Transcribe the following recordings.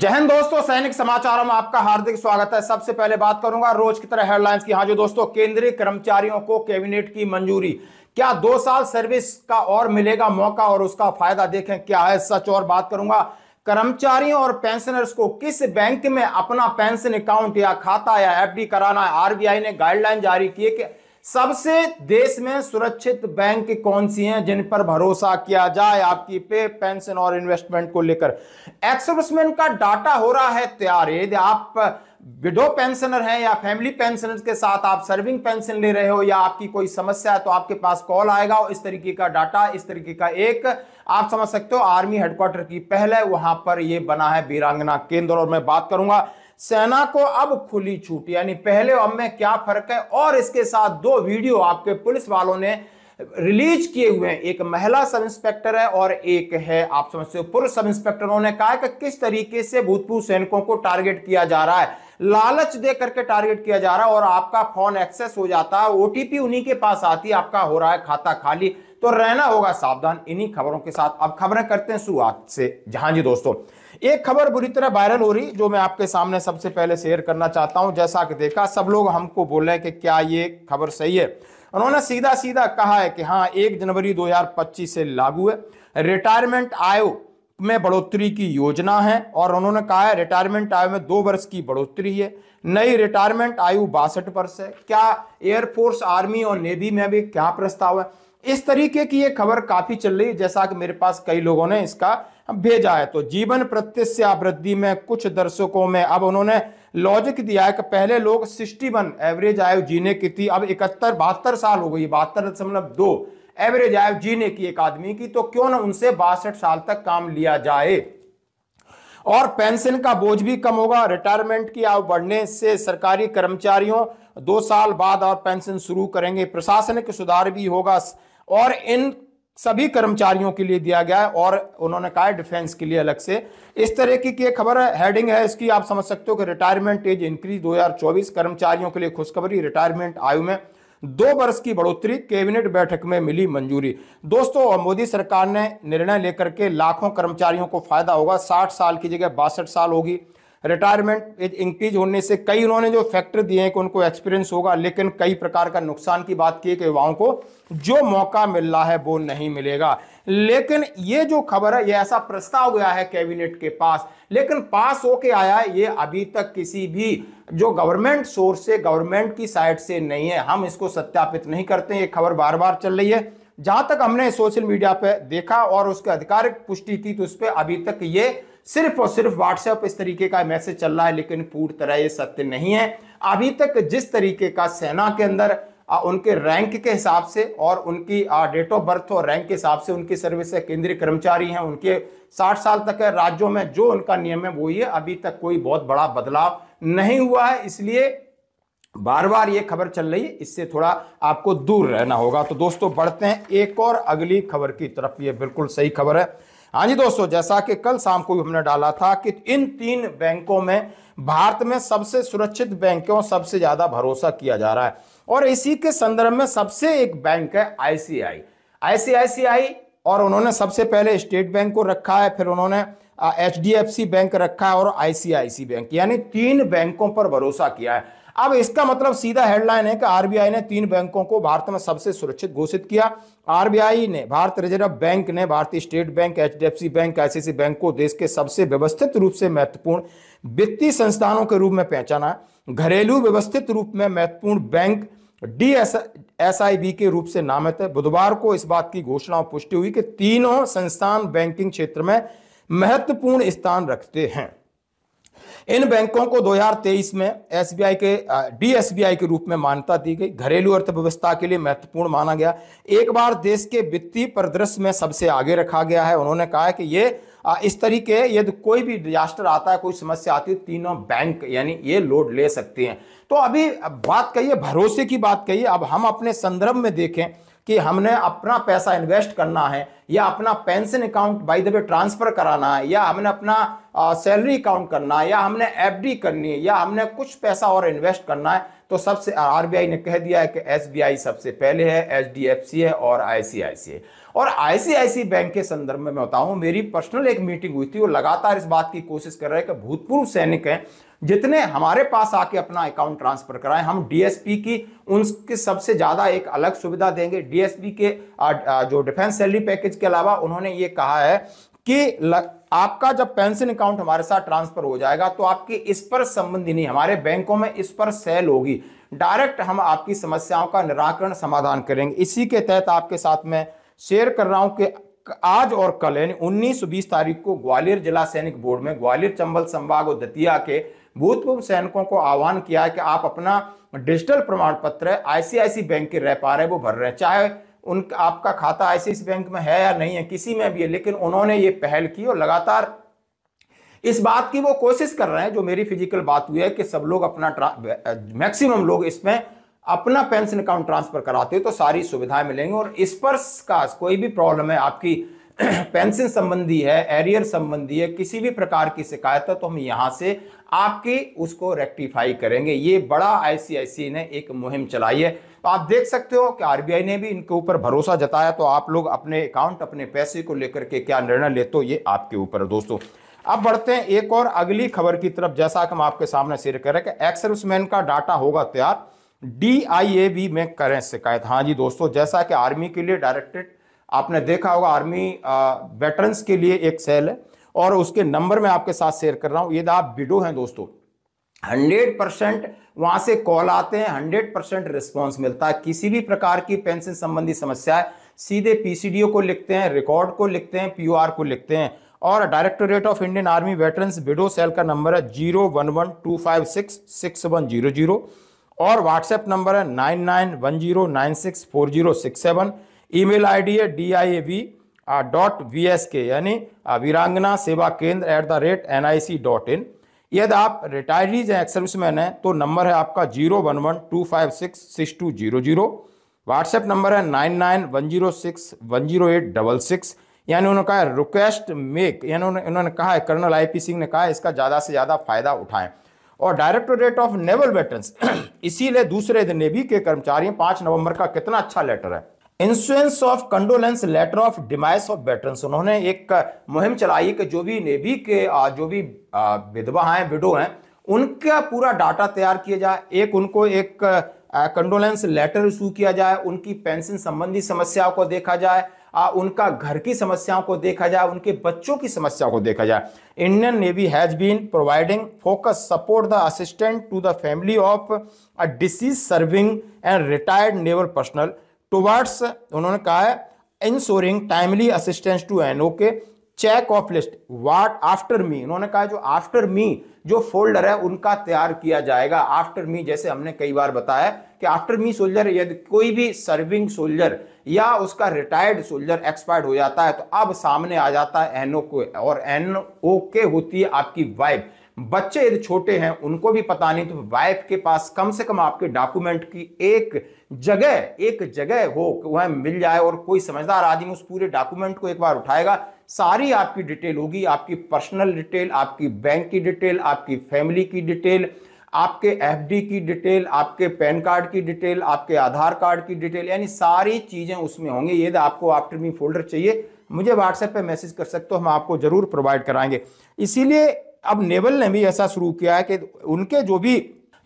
जय हिंद दोस्तों, सैनिक समाचारों में आपका हार्दिक स्वागत है। सबसे पहले बात करूंगा रोज की तरह हेडलाइंस की। हाँ जी दोस्तों, केंद्रीय कर्मचारियों को कैबिनेट की मंजूरी। क्या 2 साल सर्विस का और मिलेगा मौका और उसका फायदा देखें क्या है सच। और बात करूंगा कर्मचारियों और पेंशनर्स को किस बैंक में अपना पेंशन अकाउंट या खाता या एफडी कराना है। आरबीआई ने गाइडलाइन जारी की है कि सबसे देश में सुरक्षित बैंक कौन सी हैं जिन पर भरोसा किया जाए आपकी पे पेंशन और इन्वेस्टमेंट को लेकर। एक्सर्विसमेंट का डाटा हो रहा है तैयार। यदि आप विडो पेंशनर हैं या फैमिली पेंशनर के साथ आप सर्विंग पेंशन ले रहे हो या आपकी कोई समस्या है तो आपके पास कॉल आएगा और इस तरीके का डाटा, इस तरीके का एक आप समझ सकते हो आर्मी हेडक्वार्टर की पहल है, वहां पर यह बना है वीरांगना केंद्र। और मैं बात करूंगा सेना को अब खुली छूट, यानी पहले और अब में क्या फर्क है। और इसके साथ 2 वीडियो आपके पुलिस वालों ने रिलीज किए हुए हैं। एक महिला सब इंस्पेक्टर है और एक है आप समझते हो पुरुष सब इंस्पेक्टर। उन्होंने कहा कि किस तरीके से भूतपूर्व सैनिकों को टारगेट किया जा रहा है, लालच दे करके टारगेट किया जा रहा है और आपका फोन एक्सेस हो जाता है, ओटीपी उन्हीं के पास आती है, आपका हो रहा है खाता खाली। तो रहना होगा सावधान इन्हीं खबरों के साथ। अब खबरें करते हैं शुरुआत से। जहां जी दोस्तों, एक खबर बुरी तरह वायरल हो रही जो मैं आपके सामने सबसे पहले शेयर करना चाहता हूं। जैसा कि देखा, सब लोग हमको बोल रहे हैं कि क्या ये खबर सही है। उन्होंने सीधा सीधा कहा है कि हाँ 1 जनवरी 2025 से लागू है, रिटायरमेंट आयु में बढ़ोतरी की योजना है। और उन्होंने कहा है रिटायरमेंट आयु में 2 वर्ष की बढ़ोतरी है। नई रिटायरमेंट आयु 62 वर्ष है। क्या एयरफोर्स, आर्मी और नेवी में भी क्या प्रस्ताव है, इस तरीके की ये खबर काफी चल रही है। जैसा कि मेरे पास कई लोगों ने इसका भेजा है। तो जीवन प्रत्याशा वृद्धि में कुछ दर्शकों में अब उन्होंने लॉजिक दिया है कि पहले लोग 61 एवरेज आयु जीने की थी, अब 72 साल हो गई, 72.2 एवरेज आयु जीने की एक आदमी की। तो क्यों ना उनसे 62 साल तक काम लिया जाए और पेंशन का बोझ भी कम होगा। रिटायरमेंट की आयु बढ़ने से सरकारी कर्मचारियों 2 साल बाद और पेंशन शुरू करेंगे। प्रशासनिक सुधार भी होगा और इन सभी कर्मचारियों के लिए दिया गया है। और उन्होंने कहा डिफेंस के लिए अलग से। इस तरह की खबर है, हेडिंग है इसकी, आप समझ सकते हो कि रिटायरमेंट एज इंक्रीज 2024 कर्मचारियों के लिए खुशखबरी, रिटायरमेंट आयु में 2 वर्ष की बढ़ोतरी, कैबिनेट बैठक में मिली मंजूरी। दोस्तों, मोदी सरकार ने निर्णय लेकर के लाखों कर्मचारियों को फायदा होगा। 60 साल की जगह 62 साल होगी। रिटायरमेंट एज इंक्रीज होने से कई उन्होंने जो फैक्टर दिए हैं कि उनको एक्सपीरियंस होगा, लेकिन कई प्रकार का नुकसान की बात की है कि युवाओं को जो मौका मिल रहा है वो नहीं मिलेगा। लेकिन ये जो खबर है, ये ऐसा प्रस्ताव गया है कैबिनेट के पास, लेकिन पास होके आया है ये अभी तक किसी भी जो गवर्नमेंट सोर्स से, गवर्नमेंट की साइड से नहीं है। हम इसको सत्यापित नहीं करते। ये खबर बार बार चल रही है। जहां तक हमने सोशल मीडिया पे देखा और उसके आधिकारिक पुष्टि की तो उस पर अभी तक ये सिर्फ और सिर्फ व्हाट्सएप इस तरीके का मैसेज चल रहा है, लेकिन पूरी तरह ये सत्य नहीं है। अभी तक जिस तरीके का सेना के अंदर उनके रैंक के हिसाब से और उनकी डेट ऑफ बर्थ और रैंक के हिसाब से उनकी सर्विस है, केंद्रीय कर्मचारी हैं, उनके 60 साल तक है। राज्यों में जो उनका नियम है वही है। अभी तक कोई बहुत बड़ा बदलाव नहीं हुआ है, इसलिए बार बार ये खबर चल रही है, इससे थोड़ा आपको दूर रहना होगा। तो दोस्तों बढ़ते हैं एक और अगली खबर की तरफ। ये बिल्कुल सही खबर है। हाँ जी दोस्तों, जैसा कि कल शाम को भी हमने डाला था कि इन 3 बैंकों में भारत में सबसे सुरक्षित बैंकों सबसे ज्यादा भरोसा किया जा रहा है। और इसी के संदर्भ में सबसे एक बैंक है आईसीआईसीआई। और उन्होंने सबसे पहले स्टेट बैंक को रखा है, फिर उन्होंने एचडीएफसी बैंक रखा है और आईसीआईसी बैंक, यानी 3 बैंकों पर भरोसा किया है। अब इसका मतलब सीधा हेडलाइन है कि आरबीआई ने 3 बैंकों को भारत में सबसे सुरक्षित घोषित किया। आरबीआई ने, भारत रिजर्व बैंक ने भारतीय state bank, HDFC bank, ICICI bank को देश के सबसे व्यवस्थित रूप से महत्वपूर्ण वित्तीय संस्थानों के रूप में पहचाना। घरेलू व्यवस्थित रूप में महत्वपूर्ण बैंक डीएसआईबी के रूप से नामित है। बुधवार को इस बात की घोषणा और पुष्टि हुई कि तीनों संस्थान बैंकिंग क्षेत्र में महत्वपूर्ण स्थान रखते हैं। इन बैंकों को 2023 में एसबीआई के डीएसबीआई के रूप में मान्यता दी गई। घरेलू अर्थव्यवस्था के लिए महत्वपूर्ण माना गया। एक बार देश के वित्तीय परिदृश्य में सबसे आगे रखा गया है। उन्होंने कहा है कि ये इस तरीके यदि कोई भी डिजास्टर आता है, कोई समस्या आती है, तीनों बैंक यानी ये लोड ले सकते हैं। तो अभी बात कहिए, भरोसे की बात कहिए। अब हम अपने संदर्भ में देखें कि हमने अपना पैसा इन्वेस्ट करना है या अपना pension account by the way transfer कराना है या हमने अपना सैलरी अकाउंट करना है या हमने एफडी करनी है या हमने कुछ पैसा और इन्वेस्ट करना है, तो सबसे आरबीआई ने कह दिया है कि एसबीआई सबसे पहले है, एचडीएफसी है और आईसीआईसी है। और आईसीआईसी बैंक के संदर्भ में मैं बताऊं, मेरी पर्सनल एक मीटिंग हुई थी। वो लगातार इस बात की कोशिश कर रहे हैं कि भूतपूर्व सैनिक हैं जितने हमारे पास आके अपना अकाउंट ट्रांसफर कराएं, हम डीएसपी की उनके सबसे ज्यादा एक अलग सुविधा देंगे। डीएसपी के जो डिफेंस सैलरी पैकेज के अलावा उन्होंने ये कहा है कि आपका जब पेंशन अकाउंट हमारे साथ ट्रांसफर हो जाएगा तो आपकी इस पर संबंधी नहीं, हमारे बैंकों में इस पर सेल होगी, डायरेक्ट हम आपकी समस्याओं का निराकरण समाधान करेंगे। इसी के तहत आपके साथ में शेयर कर रहा हूं कि आज और कल यानी 19-20 तारीख को ग्वालियर जिला सैनिक बोर्ड में ग्वालियर, चंबल संभाग और दतिया के भूतपूर्व सैनिकों को आह्वान किया है कि आप अपना डिजिटल प्रमाण पत्र आईसीआईसी बैंक के रह पा रहे हैं वो भर रहे हैं, चाहे आपका खाता आईसीआईसी बैंक में है या नहीं है, किसी में भी है, लेकिन उन्होंने ये पहल की और लगातार इस बात की वो कोशिश कर रहे हैं। जो मेरी फिजिकल बात हुई है कि सब लोग अपना मैक्सिमम लोग इसमें अपना पेंशन अकाउंट ट्रांसफर कराते हो तो सारी सुविधाएं मिलेंगी। और इस पर का कोई भी प्रॉब्लम है, आपकी पेंशन संबंधी है, एरियर संबंधी है, किसी भी प्रकार की शिकायत है, तो हम यहां से आपकी उसको रेक्टिफाई करेंगे। ये बड़ा आईसीआईसी ने एक मुहिम चलाई है। तो आप देख सकते हो कि आरबीआई ने भी इनके ऊपर भरोसा जताया। तो आप लोग अपने अकाउंट, अपने पैसे को लेकर के क्या निर्णय लेते हो, ये आपके ऊपर है दोस्तों। अब बढ़ते हैं एक और अगली खबर की तरफ। जैसा कि हम आपके सामने शेयर कर रहे हैं कि एक्स सर्विसमैन का डाटा होगा तैयार, डीआईएबी में करें शिकायत। हाँ जी दोस्तों, जैसा कि आर्मी के लिए डायरेक्टेड आपने देखा होगा, आर्मी वेटरन्स के लिए एक सेल है और उसके नंबर में आपके साथ शेयर कर रहा हूं। यदि आप विडो हैं दोस्तों, 100% वहां से कॉल आते हैं, 100% रिस्पॉन्स मिलता है। किसी भी प्रकार की पेंशन संबंधी समस्या है, सीधे पीसीडीओ को लिखते हैं, रिकॉर्ड को लिखते हैं, पीओआर को लिखते हैं। और directorate of Indian army veterans widow cell का नंबर है 0112566100 और व्हाट्सएप नंबर है 9910964067। ईमेल आईडी है diav.vsk यानी वीरांगना सेवा केंद्र @nic.in। यदि आप रिटायरीज हैं, एक्स सर्विसमैन हैं, तो नंबर है आपका 0112566200। व्हाट्सएप नंबर है 9910610866। यानी उन्होंने कहा रिक्वेस्ट मेक, यानी उन्होंने कहा है, कर्नल आईपी सिंह ने कहा है इसका ज़्यादा से ज़्यादा फायदा उठाएं। और डायरेक्टोरेट ऑफ नेवल वेटरन्स इसीलिए दूसरे दिन नेवी के कर्मचारी 5 नवंबर का कितना अच्छा लेटर है, insurance of condolence letter of demise of veterans. उन्होंने एक मुहिम चलाई कि जो भी नेवी के जो भी विधवा हैं, विडो हैं, उनका पूरा डाटा तैयार किया जाए, एक उनको एक कंडोलेंस लेटर इशू किया जाए, उनकी पेंशन संबंधी समस्याओं को देखा जाए, उनका घर की समस्याओं को देखा जाए, उनके बच्चों की समस्याओं को देखा जाए। Indian navy has been providing focus support the assistant to the family of a deceased serving and retired naval personnel towards, उन्होंने कहा है, ensuring timely assistance to NOK check of list what after me. उन्होंने कहा जो after me जो folder है उनका तैयार किया जाएगा। आफ्टर मी जैसे हमने कई बार बताया कि आफ्टर मी सोल्जर, यदि कोई भी सर्विंग सोल्जर या उसका रिटायर्ड सोल्जर एक्सपायर्ड हो जाता है तो अब सामने आ जाता है एनओके, और एनओके होती है आपकी वाइफ। बच्चे यदि छोटे हैं उनको भी पता नहीं, तो वाइफ के पास कम से कम आपके डॉक्यूमेंट की एक जगह हो, वह मिल जाए, और कोई समझदार आदमी उस पूरे डॉक्यूमेंट को एक बार उठाएगा, सारी आपकी डिटेल होगी, आपकी पर्सनल डिटेल, आपकी बैंक की डिटेल, आपकी फैमिली की डिटेल, आपके एफडी की डिटेल, आपके पैन कार्ड की डिटेल, आपके आधार कार्ड की डिटेल, यानी सारी चीजें उसमें होंगी। यदि आपको आफ्टर मी फोल्डर चाहिए, मुझे व्हाट्सएप पे मैसेज कर सकते हो, हम आपको जरूर प्रोवाइड कराएंगे। इसीलिए अब नेवल ने भी ऐसा शुरू किया है कि उनके जो भी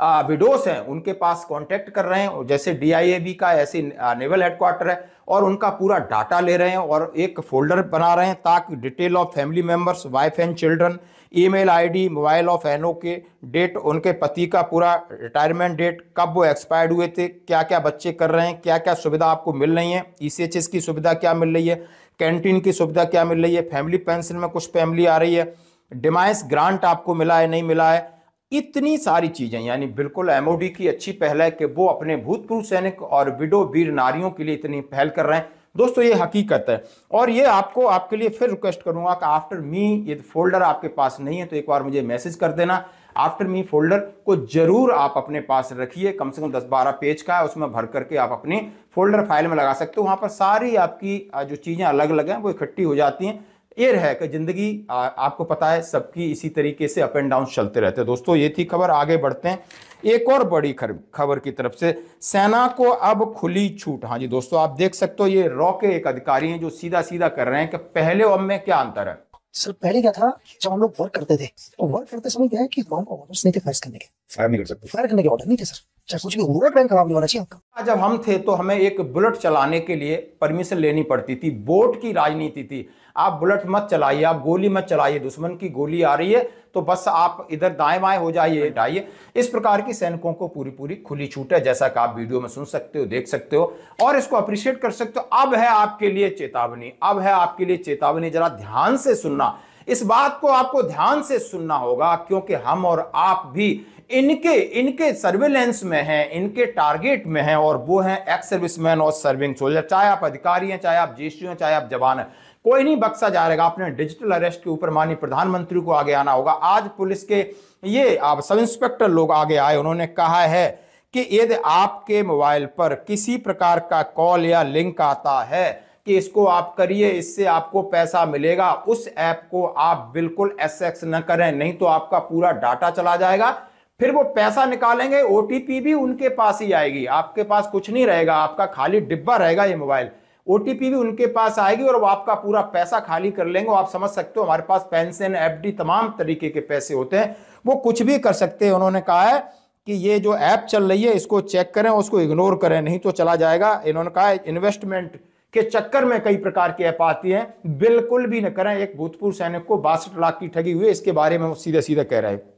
विडोस हैं उनके पास कांटेक्ट कर रहे हैं, जैसे डीआईएबी का ऐसे नेवल हेडक्वार्टर है, और उनका पूरा डाटा ले रहे हैं और एक फोल्डर बना रहे हैं ताकि detail of family members, wife and children, email ID, mobile of NOK, date, उनके पति का पूरा रिटायरमेंट डेट, कब वो एक्सपायर्ड हुए थे, क्या क्या बच्चे कर रहे हैं, क्या क्या सुविधा आपको मिल रही है, ईसीएचएस की सुविधा क्या मिल रही है, कैंटीन की सुविधा क्या मिल रही है, फैमिली पेंशन में कुछ फैमिली आ रही है, डिमाइस ग्रांट आपको मिला है नहीं मिला है, इतनी सारी चीजें। यानी बिल्कुल एमओडी की अच्छी पहल है कि वो अपने भूतपूर्व सैनिक और विडो वीर नारियों के लिए इतनी पहल कर रहे हैं दोस्तों, ये हकीकत है। और ये आपको आपके लिए फिर रिक्वेस्ट करूंगा कि आफ्टर मी ये फोल्डर आपके पास नहीं है तो एक बार मुझे मैसेज कर देना। आफ्टर मी फोल्डर को जरूर आप अपने पास रखिए, कम से कम 10-12 पेज का है, उसमें भर करके आप अपनी फोल्डर फाइल में लगा सकते हो। वहां पर सारी आपकी जो चीजें अलग अलग हैं वो इकट्ठी हो जाती हैं। ये है कि जिंदगी आपको पता है सबकी इसी तरीके से अप एंड डाउन चलते रहते हैं। दोस्तों ये थी खबर, आगे बढ़ते हैं एक और बड़ी खबर की तरफ से। सेना को अब खुली छूट। हाँ जी दोस्तों, आप देख सकते हो ये रॉ के एक अधिकारी हैं जो सीधा सीधा कर रहे हैं कि पहले और अब में क्या अंतर है। सर पहले क्या था, जब हम लोग वर्क करते थे तो वर्क करते समय क्या है कि ऑर्डर्स नहीं थे फायर करने के, फायर नहीं कर सकते, फायर करने के ऑर्डर नहीं थे सर, चाहे कुछ भी हो, बैंक खराब नहीं होना चाहिए आपका। जब हम थे तो हमें एक बुलेट चलाने के लिए परमिशन लेनी पड़ती थी, वोट की राजनीति थी। आप बुलेट मत चलाइए, आप गोली मत चलाइए, दुश्मन की गोली आ रही है तो बस आप इधर दाएं बाएं हो जाइए, हटाइए। इस प्रकार की सैनिकों को पूरी पूरी खुली छूट है, जैसा कि आप वीडियो में सुन सकते हो, देख सकते हो और इसको अप्रिशिएट कर सकते हो। अब है आपके लिए चेतावनी, अब है आपके लिए चेतावनी, जरा ध्यान से सुनना। इस बात को आपको ध्यान से सुनना होगा क्योंकि हम और आप भी इनके सर्विलेंस में हैं, इनके टारगेट में हैं, और वो हैं एक्स सर्विसमैन और सर्विंग सोल्जर। चाहे आप अधिकारी हैं, चाहे आप जेसी हैं, चाहे आप जवान हैं, कोई नहीं बख्शा जाएगा। अपने डिजिटल अरेस्ट के ऊपर माननीय प्रधानमंत्री को आगे आना होगा। आज पुलिस के ये आप सब इंस्पेक्टर लोग आगे आए, उन्होंने कहा है कि यदि आपके मोबाइल पर किसी प्रकार का कॉल या लिंक आता है कि इसको आप करिए, इससे आपको पैसा मिलेगा, उस ऐप को आप बिल्कुल एक्सेस न करें, नहीं तो आपका पूरा डाटा चला जाएगा। फिर वो पैसा निकालेंगे, ओटीपी भी उनके पास ही आएगी, आपके पास कुछ नहीं रहेगा, आपका खाली डिब्बा रहेगा ये मोबाइल। ओटीपी भी उनके पास आएगी और वो आपका पूरा पैसा खाली कर लेंगे। आप समझ सकते हो, हमारे पास पेंशन, एफडी, तमाम तरीके के पैसे होते हैं, वो कुछ भी कर सकते हैं। उन्होंने कहा है कि ये जो ऐप चल रही है इसको चेक करें, उसको इग्नोर करें, नहीं तो चला जाएगा। इन्होंने कहा इन्वेस्टमेंट के चक्कर में कई प्रकार की ऐप आती हैं, बिल्कुल भी न करें। एक भूतपूर्व सैनिक को 62 लाख की ठगी हुई, इसके बारे में वो सीधे सीधे कह रहे हैं।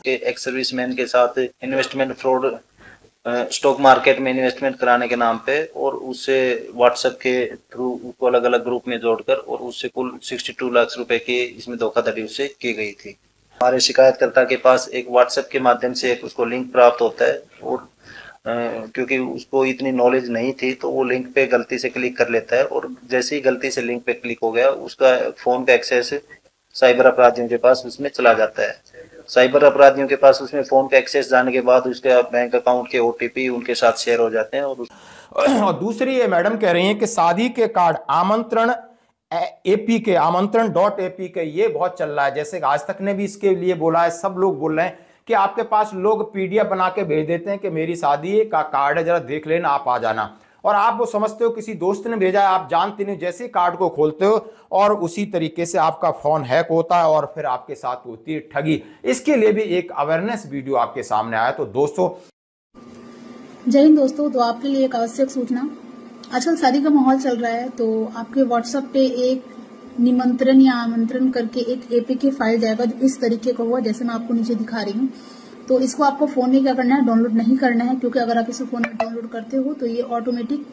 एक्स सर्विसमैन के साथ इन्वेस्टमेंट फ्रॉड, स्टॉक मार्केट में इन्वेस्टमेंट कराने के नाम पे, और उससे व्हाट्सएप के थ्रू उसको अलग अलग ग्रुप में जोड़कर, और उससे कुल 62 लाख रुपए की इसमें धोखाधड़ी उससे की गई थी। हमारे शिकायतकर्ता के पास एक व्हाट्सएप के माध्यम से एक उसको लिंक प्राप्त होता है, और क्योंकि उसको इतनी नॉलेज नहीं थी तो वो लिंक पे गलती से क्लिक कर लेता है, और जैसे ही गलती से लिंक पे क्लिक हो गया उसका फोन का एक्सेस साइबर अपराधियों के पास उसमें चला जाता है। साइबर अपराधियों के पास उसमें फोन का एक्सेस जाने के बाद उसके बैंक अकाउंट के ओटीपी उनके साथ शेयर हो जाते हैं। और दूसरी ये मैडम कह रही हैं कि शादी के कार्ड आमंत्रण एपी के, आमंत्रण.एपी के, ये बहुत चल रहा है। जैसे आज तक ने भी इसके लिए बोला है, सब लोग बोल रहे हैं कि आपके पास लोग पीडीएफ बना के भेज देते हैं कि मेरी शादी का कार्ड है, जरा देख लेना, आप आ जाना। और आप वो समझते हो किसी दोस्त ने भेजा है, आप जानते नहीं, जैसे कार्ड को खोलते हो और उसी तरीके से आपका फोन हैक होता है और फिर आपके साथ होती है ठगी। इसके लिए भी एक अवेयरनेस वीडियो आपके सामने आया। तो दोस्तों, जय हिंद दोस्तों। तो आपके लिए एक आवश्यक सूचना, आजकल शादी का माहौल चल रहा है, तो आपके व्हाट्सएप पे एक निमंत्रण या आमंत्रण करके एक एपीके फाइल जाएगा जो इस तरीके का हुआ, जैसे मैं आपको नीचे दिखा रही हूँ। तो इसको आपको फोन में क्या करना है, डाउनलोड नहीं करना है, क्योंकि अगर आप इसे फोन में डाउनलोड करते हो तो ये ऑटोमेटिक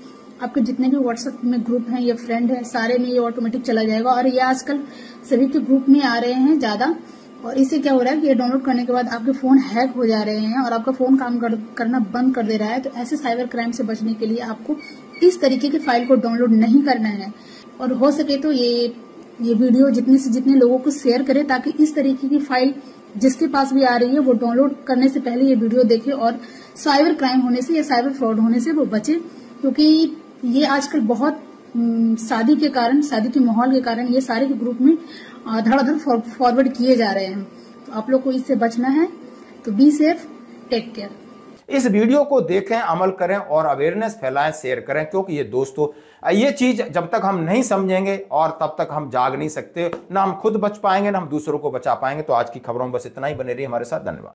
आपके जितने भी व्हाट्सएप में ग्रुप हैं या फ्रेंड है, सारे में ये ऑटोमेटिक चला जाएगा। और ये आजकल सभी के ग्रुप में आ रहे हैं ज्यादा, और इससे क्या हो रहा है कि ये डाउनलोड करने के बाद आपके फोन हैक हो जा रहे हैं और आपका फोन काम करना बंद कर दे रहा है। तो ऐसे साइबर क्राइम से बचने के लिए आपको इस तरीके के फाइल को डाउनलोड नहीं करना है, और हो सके तो ये वीडियो जितने से जितने लोगों को शेयर करें, ताकि इस तरीके की फाइल जिसके पास भी आ रही है वो डाउनलोड करने से पहले ये वीडियो देखे और साइबर क्राइम होने से या साइबर फ्रॉड होने से वो बचे। क्योंकि ये आजकल बहुत शादी के कारण, शादी के माहौल के कारण ये सारे के ग्रुप में धड़ाधड़ फॉरवर्ड किए जा रहे हैं। तो आप लोग को इससे बचना है, तो बी सेफ, टेक केयर। इस वीडियो को देखें, अमल करें और अवेयरनेस फैलाएं, शेयर करें, क्योंकि ये दोस्तों ये चीज जब तक हम नहीं समझेंगे और तब तक हम जाग नहीं सकते, ना हम खुद बच पाएंगे ना हम दूसरों को बचा पाएंगे। तो आज की खबरों में बस इतना ही, बने रहिए हमारे साथ, धन्यवाद।